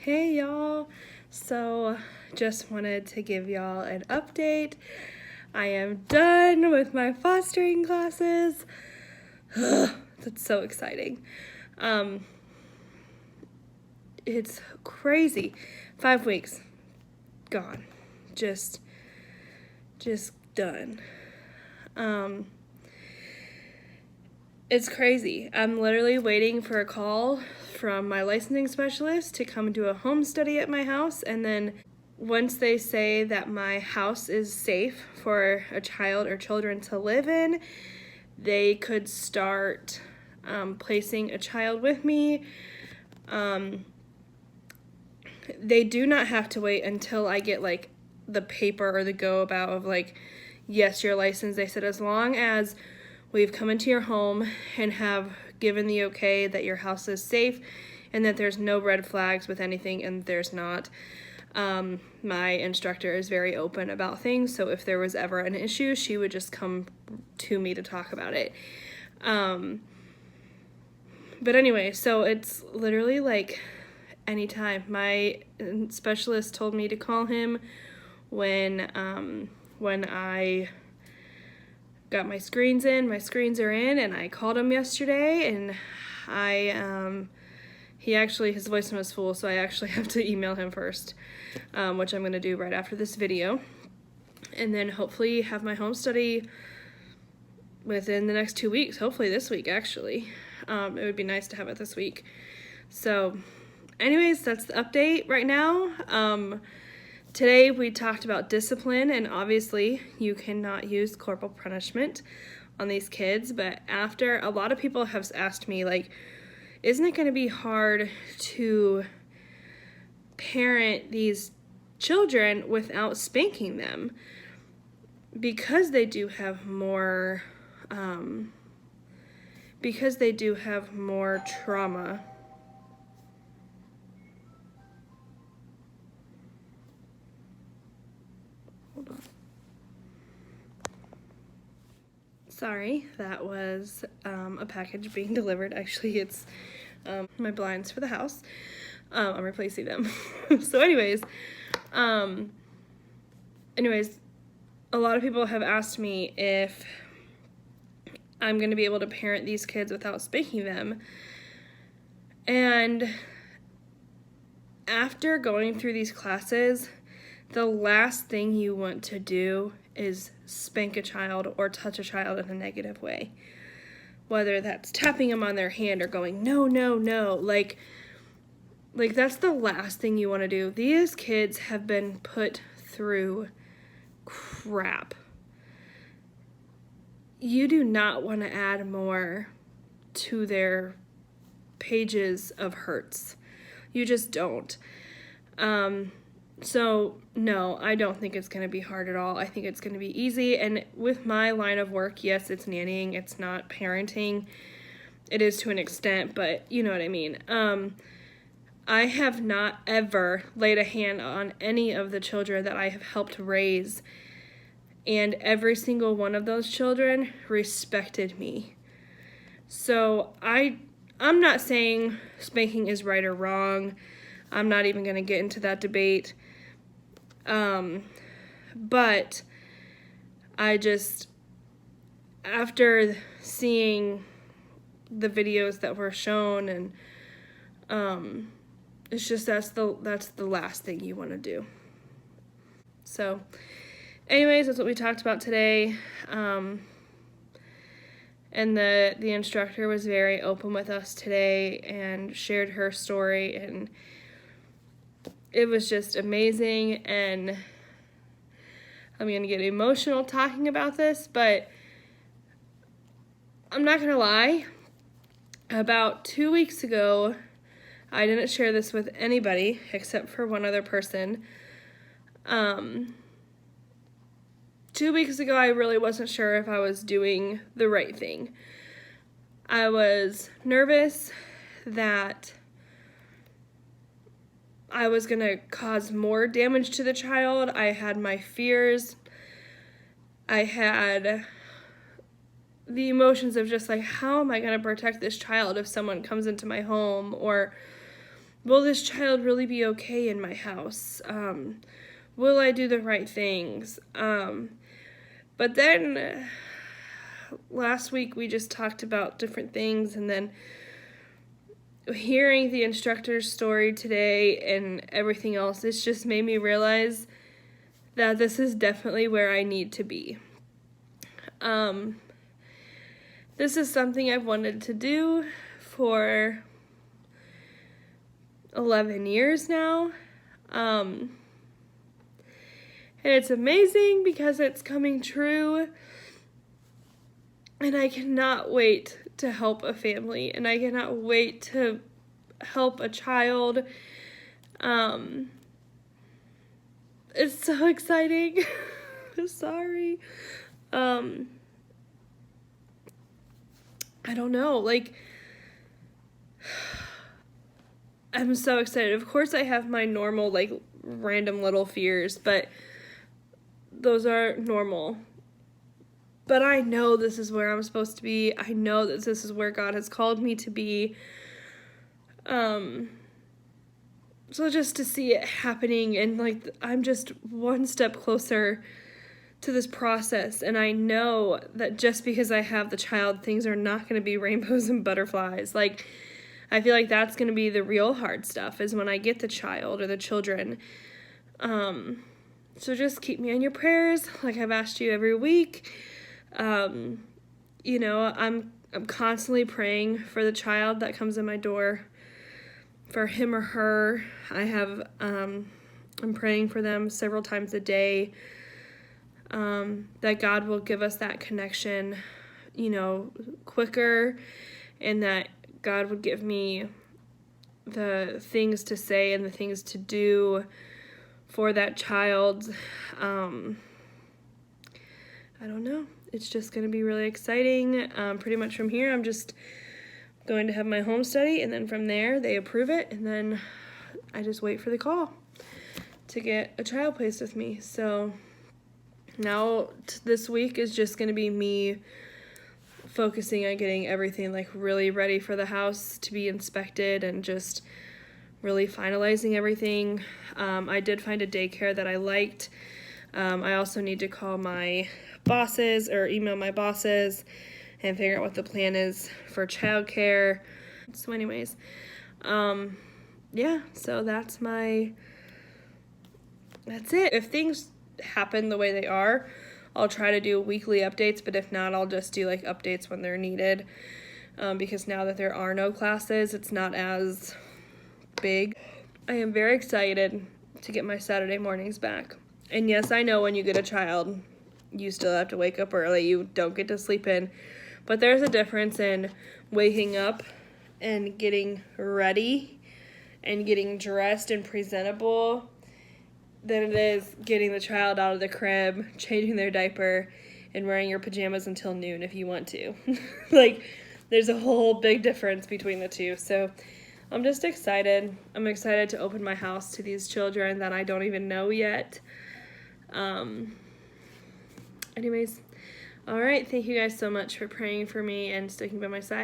Hey y'all, so just wanted to give y'all an update. I am done with my fostering classes. That's so exciting. It's crazy. 5 weeks gone. Just done. It's crazy. I'm literally waiting for a call from my licensing specialist to come do a home study at my house, and then once they say that my house is safe for a child or children to live in, they could start placing a child with me. They do not have to wait until I get like the paper or the go about of like, yes, you're licensed. They said as long as we've come into your home and have given the okay that your house is safe and that there's no red flags with anything, and there's not. My instructor is very open about things, so if there was ever an issue, she would just come to me to talk about it. But anyway, so it's literally like anytime. My specialist told me to call him when I got my screens in. My screens are in, and I called him yesterday, and his voicemail was full, so I actually have to email him first, which I'm going to do right after this video, and then hopefully have my home study within the next 2 weeks, hopefully this week actually. It would be nice to have it this week. So anyways, that's the update right now. Today we talked about discipline, and obviously you cannot use corporal punishment on these kids, but after a lot of people have asked me, like, isn't it going to be hard to parent these children without spanking them? Because they do have more trauma. Hold on. Sorry, that was a package being delivered. Actually, it's my blinds for the house. I'm replacing them. So anyways, a lot of people have asked me if I'm going to be able to parent these kids without spanking them. And after going through these classes, the last thing you want to do is spank a child or touch a child in a negative way. Whether that's tapping them on their hand or going, no, no, no. Like that's the last thing you want to do. These kids have been put through crap. You do not want to add more to their pages of hurts. You just don't. So no, I don't think it's going to be hard at all. I think it's going to be easy. And with my line of work, yes, it's nannying. It's not parenting. It is to an extent, but you know what I mean. I have not ever laid a hand on any of the children that I have helped raise, and every single one of those children respected me. So I'm not saying spanking is right or wrong. I'm not even going to get into that debate. But I just, after seeing the videos that were shown, and it's just that's the last thing you want to do. So anyways, that's what we talked about today. And the instructor was very open with us today and shared her story, and it was just amazing. And I'm going to get emotional talking about this, but I'm not going to lie. About 2 weeks ago, I didn't share this with anybody except for one other person. 2 weeks ago, I really wasn't sure if I was doing the right thing. I was nervous that I was going to cause more damage to the child. I had my fears. I had the emotions of just like, how am I going to protect this child if someone comes into my home, or will this child really be okay in my house? Will I do the right things? But then last week we just talked about different things, and then hearing the instructor's story today and everything else, it's just made me realize that this is definitely where I need to be. This is something I've wanted to do for 11 years now. And it's amazing because it's coming true. And I cannot wait to help a family, and I cannot wait to help a child. It's so exciting. Sorry. I don't know, like, I'm so excited. Of course I have my normal, like, random little fears, but those are normal. But I know this is where I'm supposed to be. I know that this is where God has called me to be. So just to see it happening, and like I'm just one step closer to this process, and I know that just because I have the child, things are not going to be rainbows and butterflies. Like, I feel like that's going to be the real hard stuff, is when I get the child or the children. So just keep me in your prayers, like I've asked you every week. You know, I'm constantly praying for the child that comes in my door, for him or her. I'm praying for them several times a day, that God will give us that connection, you know, quicker, and that God would give me the things to say and the things to do for that child. I don't know. It's just going to be really exciting. Pretty much from here, I'm just going to have my home study, and then from there, they approve it, and then I just wait for the call to get a child placed with me. So now this week is just going to be me focusing on getting everything like really ready for the house to be inspected, and just really finalizing everything. I did find a daycare that I liked. I also need to call my bosses or email my bosses and figure out what the plan is for childcare. So anyways, yeah, so that's it. If things happen the way they are, I'll try to do weekly updates, but if not, I'll just do like updates when they're needed, because now that there are no classes, it's not as big. I am very excited to get my Saturday mornings back. And yes, I know when you get a child, you still have to wake up early. You don't get to sleep in. But there's a difference in waking up and getting ready and getting dressed and presentable than it is getting the child out of the crib, changing their diaper, and wearing your pajamas until noon if you want to. Like, there's a whole big difference between the two. So I'm just excited. I'm excited to open my house to these children that I don't even know yet. Anyways, all right. Thank you guys so much for praying for me and sticking by my side.